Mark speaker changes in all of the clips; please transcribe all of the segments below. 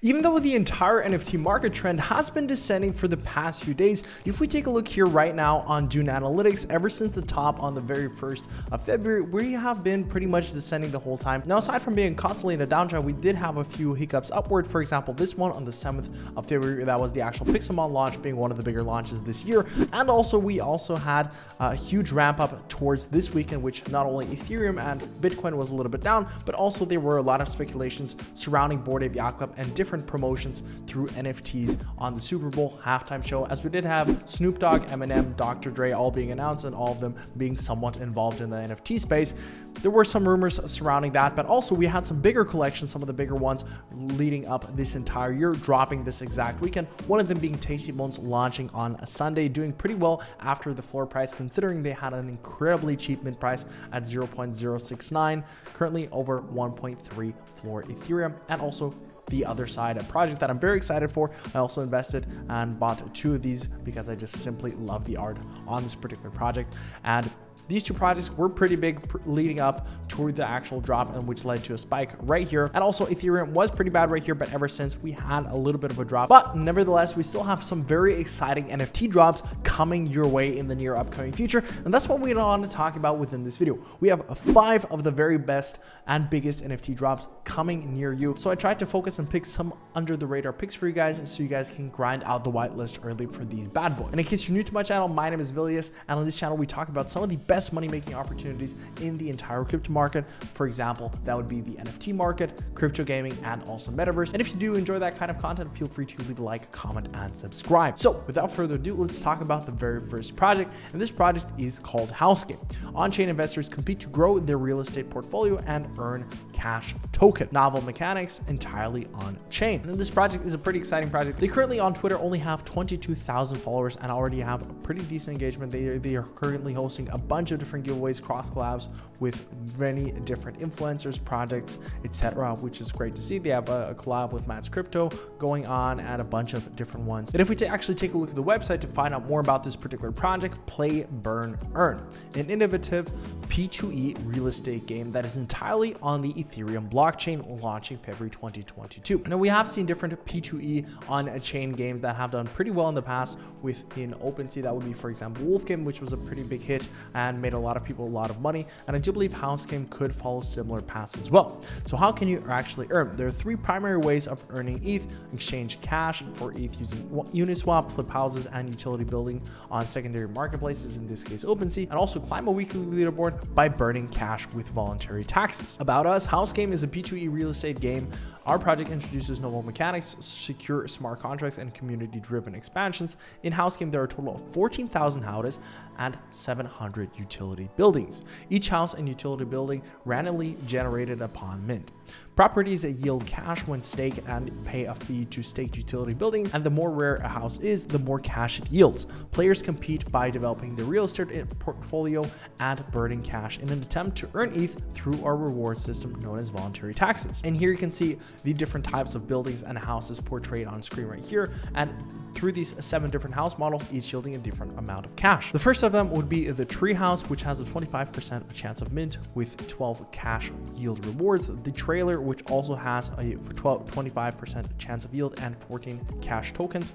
Speaker 1: Even though the entire NFT market trend has been descending for the past few days, if we take a look here right now on Dune Analytics, ever since the top on the very 1st of February, we have been pretty much descending the whole time. Now, aside from being constantly in a downtrend, we did have a few hiccups upward. For example, this one on the 7th of February, that was the actual Pixelmon launch, being one of the bigger launches this year. And also, we also had a huge ramp up towards this weekend, which not only Ethereum and Bitcoin was a little bit down, but also there were a lot of speculations surrounding Bored Ape Yacht Club and different promotions through NFTs on the Super Bowl halftime show, as we did have Snoop Dogg, Eminem, Dr. Dre all being announced and all of them being somewhat involved in the NFT space. There were some rumors surrounding that, but also we had some bigger collections, some of the bigger ones leading up this entire year, dropping this exact weekend. One of them being Tasty Bones, launching on a Sunday, doing pretty well after the floor price, considering they had an incredibly cheap mint price at 0.069, currently over 1.3 floor Ethereum. And also the other side, a project that I'm very excited for. I also invested and bought 2 of these because I just simply love the art on this particular project. And these 2 projects were pretty big leading up toward the actual drop, and which led to a spike right here. And also Ethereum was pretty bad right here, but ever since we had a little bit of a drop. But nevertheless, we still have some very exciting NFT drops coming your way in the near upcoming future. And that's what we want to talk about within this video. We have 5 of the very best and biggest NFT drops coming near you. So I tried to focus and pick some under the radar picks for you guys, so you guys can grind out the whitelist early for these bad boys. And in case you're new to my channel, my name is Vilius, and on this channel we talk about some of the best money-making opportunities in the entire crypto market. For example, that would be the NFT market, crypto gaming, and also metaverse. And if you do enjoy that kind of content, feel free to leave a like, comment, and subscribe. So without further ado, let's talk about the very first project. And this project is called Housegame. On-chain investors compete to grow their real estate portfolio and earn cash token. Novel mechanics, entirely on-chain. And this project is a pretty exciting project. They currently on Twitter only have 22,000 followers and already have a pretty decent engagement. They are currently hosting a bunch of different giveaways, cross collabs with many different influencers, projects, etc., which is great to see. They have a collab with Matt's Crypto going on and a bunch of different ones. And if we actually take a look at the website to find out more about this particular project, Play, Burn, Earn, an innovative P2E real estate game that is entirely on the Ethereum blockchain, launching February 2022. Now, we have seen different P2E on-chain games that have done pretty well in the past within OpenSea. That would be, for example, Wolf Game, which was a pretty big hit and made a lot of people a lot of money. And I do believe Housegame could follow similar paths as well. So how can you actually earn? There are 3 primary ways of earning ETH: exchange cash for ETH using Uniswap, flip houses, and utility building on secondary marketplaces, in this case OpenSea, and also climb a weekly leaderboard by burning cash with voluntary taxes. About us, Housegame is a P2E real estate game. Our project introduces novel mechanics, secure smart contracts, and community-driven expansions. In Housegame, there are a total of 14,000 houses and 700 utility buildings. Each house and utility building randomly generated upon mint. Properties that yield cash when staked and pay a fee to staked utility buildings, and the more rare a house is, the more cash it yields. Players compete by developing their real estate portfolio and burning cash in an attempt to earn ETH through our reward system known as voluntary taxes. And here you can see the different types of buildings and houses portrayed on screen right here, and through these 7 different house models, each yielding a different amount of cash. The first of them would be the tree house, which has a 25% chance of mint with 12 cash yield rewards. The trailer, which also has a 25% chance of yield and 14 cash tokens.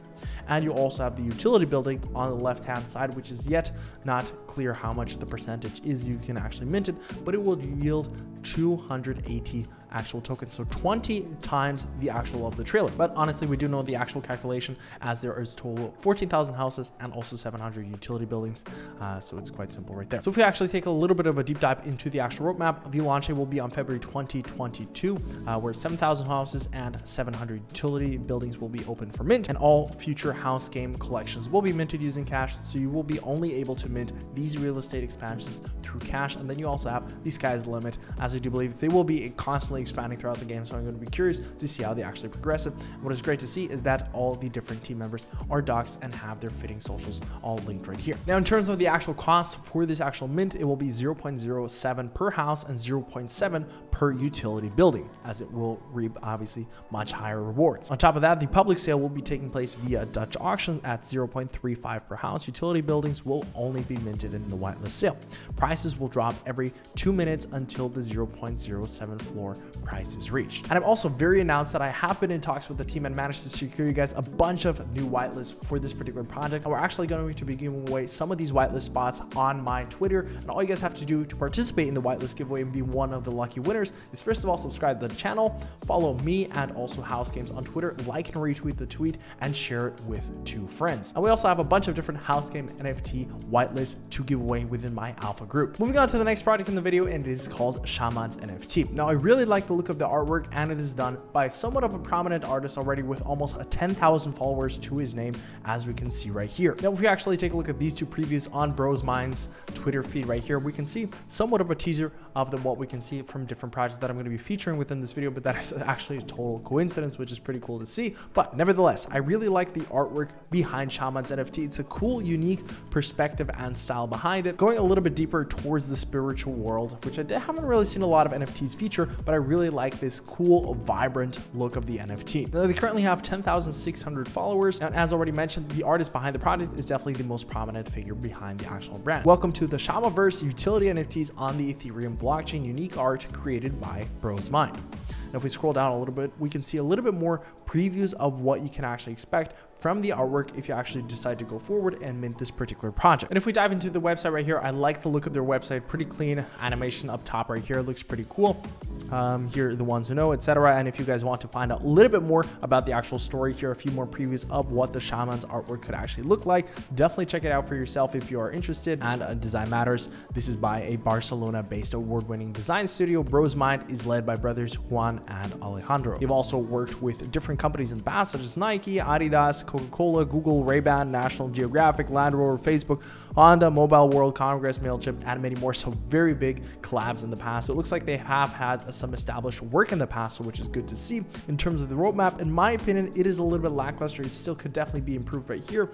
Speaker 1: And you also have the utility building on the left hand side, which is yet not clear how much the percentage is you can actually mint it, but it will yield 280 actual tokens, so 20 times the actual of the trailer. But honestly, we do know the actual calculation, as there is total 14,000 houses and also 700 utility buildings, so it's quite simple right there. So if we actually take a little bit of a deep dive into the actual roadmap, the launch date will be on February 2022, where 7,000 houses and 700 utility buildings will be open for mint, and all future Housegame collections will be minted using cash, so you will be only able to mint these real estate expansions through cash. And then you also have the sky's the limit, as I do believe they will be constantly expanding throughout the game, so I'm going to be curious to see how they actually progress it. What is great to see is that all the different team members are doxed and have their fitting socials all linked right here. Now, in terms of the actual cost for this actual mint, it will be 0.07 per house and 0.7 per utility building, as it will reap obviously much higher rewards. On top of that, the public sale will be taking place via Dutch auction at 0.35 per house. Utility buildings will only be minted in the whitelist sale. Prices will drop every 2 minutes until the 0.07 floor price is reached. And I'm also very announced that I have been in talks with the team and managed to secure you guys a bunch of new whitelists for this particular project. And we're actually going to be giving away some of these whitelist spots on my Twitter. And all you guys have to do to participate in the whitelist giveaway and be one of the lucky winners is, first of all, subscribe to the channel, follow me and also House Games on Twitter, like and retweet the tweet, and share it with 2 friends. And we also have a bunch of different House Game NFT whitelists to give away within my alpha group. Moving on to the next project in the video, and it is called Shamans NFT. Now, I really like the look of the artwork, and it is done by somewhat of a prominent artist already with almost 10,000 followers to his name, as we can see right here. Now, if we actually take a look at these 2 previews on BrosMind's Twitter feed right here, we can see somewhat of a teaser of what we can see from different projects that I'm going to be featuring within this video, but that is actually a total coincidence, which is pretty cool to see. But nevertheless, I really like the artwork behind Shamans NFT. It's a cool, unique perspective and style behind it, going a little bit deeper towards the spiritual world, which I haven't really seen a lot of NFTs feature, but I really like this cool, vibrant look of the NFT. Now, they currently have 10,600 followers, and as already mentioned, the artist behind the project is definitely the most prominent figure behind the actual brand. Welcome to the Shamaverse, utility NFTs on the Ethereum blockchain, unique art created by BrosMind. Now, if we scroll down a little bit, we can see a little bit more previews of what you can actually expect from the artwork if you actually decide to go forward and mint this particular project. And if we dive into the website right here, I like the look of their website. Pretty clean animation up top right here. It looks pretty cool. Here are the ones who know, etc. And if you guys want to find out a little bit more about the actual story, here are a few more previews of what the Shamans artwork could actually look like. Definitely check it out for yourself if you are interested. And Design Matters. This is by a Barcelona-based award-winning design studio. BrosMind is led by brothers Juan and Alejandro. They've also worked with different companies in the past, such as Nike, Adidas, Coca-Cola, Google, Ray-Ban, National Geographic, Land Rover, Facebook, Honda, Mobile World Congress, MailChimp, and many more. So very big collabs in the past. So it looks like they have had some established work in the past, so which is good to see. In terms of the roadmap, in my opinion, it is a little bit lackluster. It still could definitely be improved right here.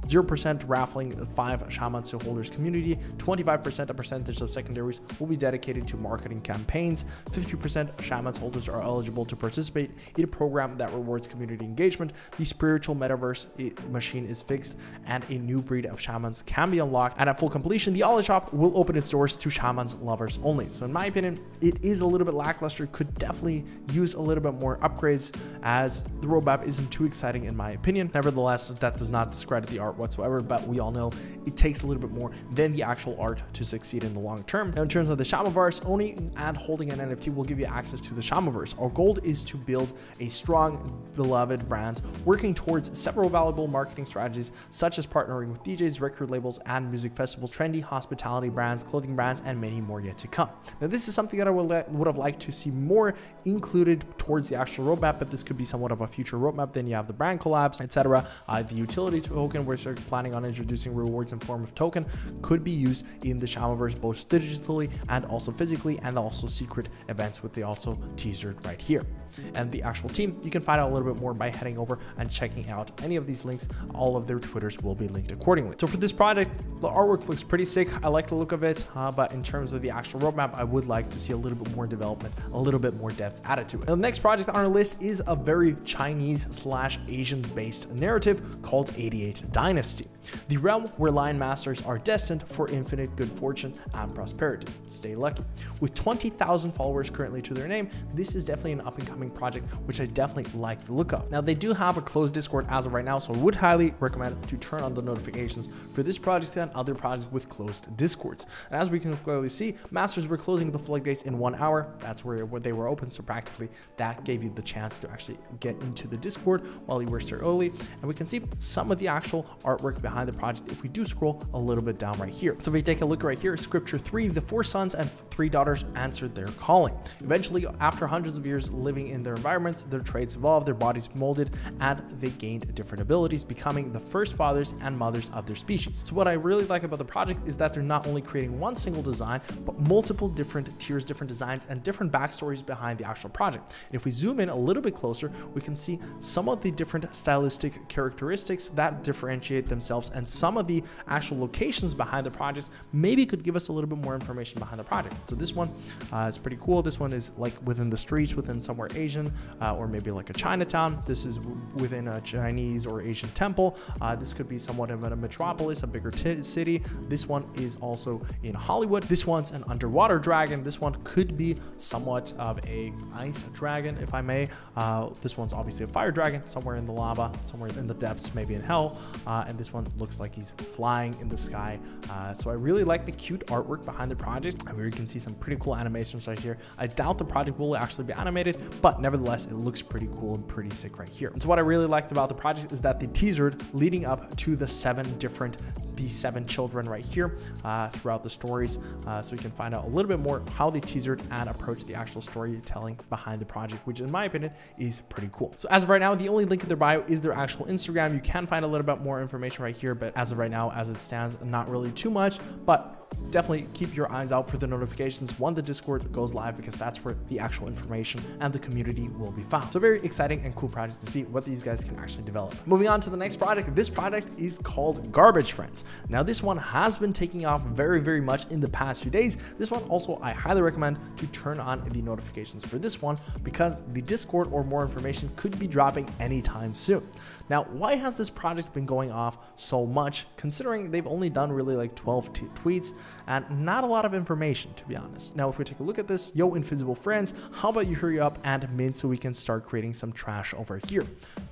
Speaker 1: 0% raffling 5 Shamans to holders community, 25% a percentage of secondaries will be dedicated to marketing campaigns, 50% Shamans holders are eligible to participate in a program that rewards community engagement. The spiritual metaverse machine is fixed, and a new breed of Shamans can be unlocked. And at full completion, the Ollie shop will open its doors to Shamans lovers only. So in my opinion, it is a little bit lackluster. Could definitely use a little bit more upgrades, as the roadmap isn't too exciting in my opinion. Nevertheless, that does not discredit the art whatsoever, but we all know it takes a little bit more than the actual art to succeed in the long term. Now, in terms of the Shamaverse, owning and holding an NFT will give you access to the Shamaverse. Our goal is to build a strong, beloved brand, working towards several valuable marketing strategies, such as partnering with DJs, record labels, and music festivals, trendy hospitality brands, clothing brands, and many more yet to come. Now, this is something that I would have liked to see more included towards the actual roadmap, but this could be somewhat of a future roadmap. Then you have the brand collabs, etc. The utility token, we're planning on introducing rewards in form of token, could be used in the Shamaverse both digitally and also physically, and also secret events, with the also teasered right here. And the actual team, you can find out a little bit more by heading over and checking out any of these links. All of their Twitters will be linked accordingly. So for this project, the artwork looks pretty sick. I like the look of it, but in terms of the actual roadmap, I would like to see a little bit more development, a little bit more depth added to it. Now, the next project on our list is a very Chinese/Asian based narrative called 88 Dynasty, the realm where Lion Masters are destined for infinite good fortune and prosperity. Stay lucky. With 20,000 followers currently to their name, this is definitely an up and coming project, which I definitely like the look of. Now, they do have a closed Discord as of right now, so I would highly recommend to turn on the notifications for this project and other projects with closed Discords. And as we can clearly see, Masters were closing the floodgates in 1 hour. That's where they were open, so practically that gave you the chance to actually get into the Discord while you were still early. And we can see some of the actual artwork behind the project if we do scroll a little bit down right here. So if we take a look right here, Scripture 3, the 4 sons and 3 daughters answered their calling. Eventually, after hundreds of years living in their environments, their traits evolved, their bodies molded, and they gained different abilities, becoming the first fathers and mothers of their species. So what I really like about the project is that they're not only creating one single design, but multiple different tiers, different designs, and different different backstories behind the actual project. And if we zoom in a little bit closer, we can see some of the different stylistic characteristics that differentiate themselves, and some of the actual locations behind the projects maybe could give us a little bit more information behind the project. So this one is pretty cool. This one is like within the streets, within somewhere Asian, or maybe like a Chinatown. This is within a Chinese or Asian temple. This could be somewhat of a metropolis, a bigger city. This one is also in Hollywood. This one's an underwater dragon. This one could be somewhat of a ice dragon, if I may. This one's obviously a fire dragon, somewhere in the lava, somewhere in the depths, maybe in hell. And this one looks like he's flying in the sky. So I really like the cute artwork behind the project. And we can see some pretty cool animations right here. I doubt the project will actually be animated, but nevertheless, it looks pretty cool and pretty sick right here. And so what I really liked about the project is that they teasered leading up to the 7 children right here throughout the stories, so we can find out a little bit more how they teasered and approached the actual storytelling behind the project, which in my opinion is pretty cool. So as of right now, the only link in their bio is their actual Instagram. You can find a little bit more information right here, but as of right now, as it stands, not really too much, but definitely keep your eyes out for the notifications when the Discord goes live, because that's where the actual information and the community will be found. So very exciting and cool projects to see what these guys can actually develop. Moving on to the next project. This project is called Garbage Friends. Now this one has been taking off very, very much in the past few days. This one also, I highly recommend to turn on the notifications for this one, because the Discord or more information could be dropping anytime soon. Now, why has this project been going off so much, considering they've only done really like 12 tweets and not a lot of information, to be honest? Now, if we take a look at this, yo, invisible friends, how about you hurry up and mint so we can start creating some trash over here?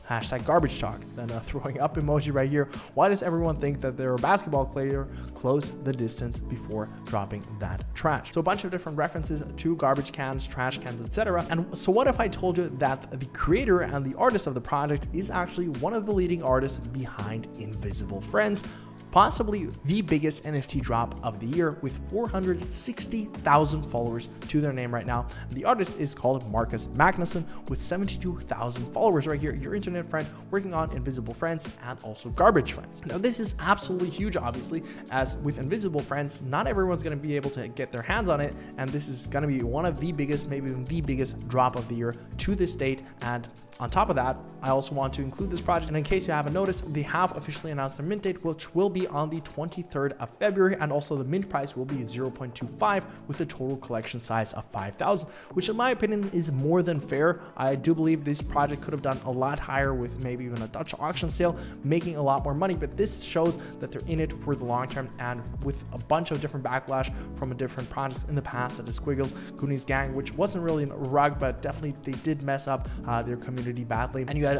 Speaker 1: Hashtag garbage talk. Then a throwing up emoji right here. Why does everyone think that they're a basketball player? Close the distance before dropping that trash. So a bunch of different references to garbage cans, trash cans, etc. And so what if I told you that the creator and the artist of the project is actually one of the leading artists behind Invisible Friends, possibly the biggest NFT drop of the year, with 460,000 followers to their name right now. The artist is called Marcus Magnuson with 72,000 followers right here, your internet friend working on Invisible Friends and also Garbage Friends. Now this is absolutely huge, obviously, as with Invisible Friends, not everyone's going to be able to get their hands on it, and this is going to be one of the biggest, maybe even the biggest drop of the year to this date. And on top of that, I also want to include this project, and in case you haven't noticed, they have officially announced their mint date, which will be on the 23rd of February, and also the mint price will be 0.25 with a total collection size of 5,000, which in my opinion is more than fair. I do believe this project could have done a lot higher with maybe even a Dutch auction sale, making a lot more money, but this shows that they're in it for the long term, and with a bunch of different backlash from different projects in the past, such as Squiggles, Goonies Gang, which wasn't really a rug, but definitely they did mess up their community badly, and you had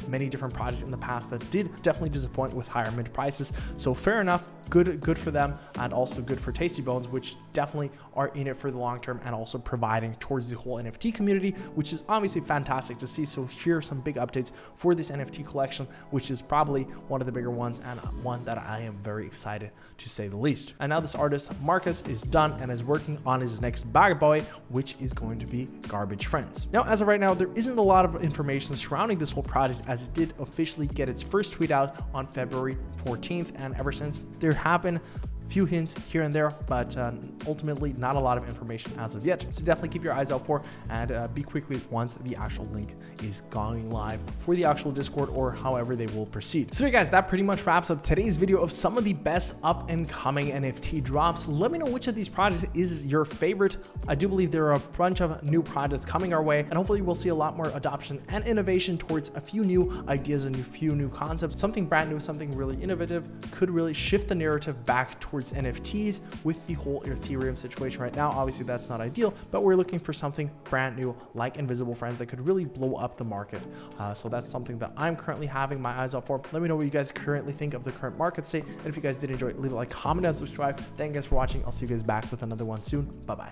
Speaker 1: many different projects in the past that did definitely disappoint with higher mint prices. So fair enough, good for them, and also good for Tasty Bones, which definitely are in it for the long term and also providing towards the whole NFT community, which is obviously fantastic to see. So here are some big updates for this NFT collection, which is probably one of the bigger ones, and one that I am very excited to say the least. And now this artist Marcus is done and is working on his next bad boy, which is going to be Garbage Friends. Now as of right now, there isn't a lot of information surrounding this whole project, as it did officially get its first tweet out on February 14th, and ever since there have been few hints here and there, but ultimately not a lot of information as of yet. So definitely keep your eyes out for, and be quickly once the actual link is going live for the actual Discord, or however they will proceed. So yeah, guys, that pretty much wraps up today's video of some of the best up and coming NFT drops. Let me know which of these projects is your favorite. I do believe there are a bunch of new projects coming our way, and hopefully we'll see a lot more adoption and innovation towards a few new ideas and a few new concepts. Something brand new, something really innovative could really shift the narrative back towards NFTs with the whole Ethereum situation right now. Obviously that's not ideal, but we're looking for something brand new like Invisible Friends that could really blow up the market. So that's something that I'm currently having my eyes out for. Let me know what you guys currently think of the current market state, and if you guys did enjoy, leave a like, comment, and subscribe. Thank you guys for watching. I'll see you guys back with another one soon. Bye bye.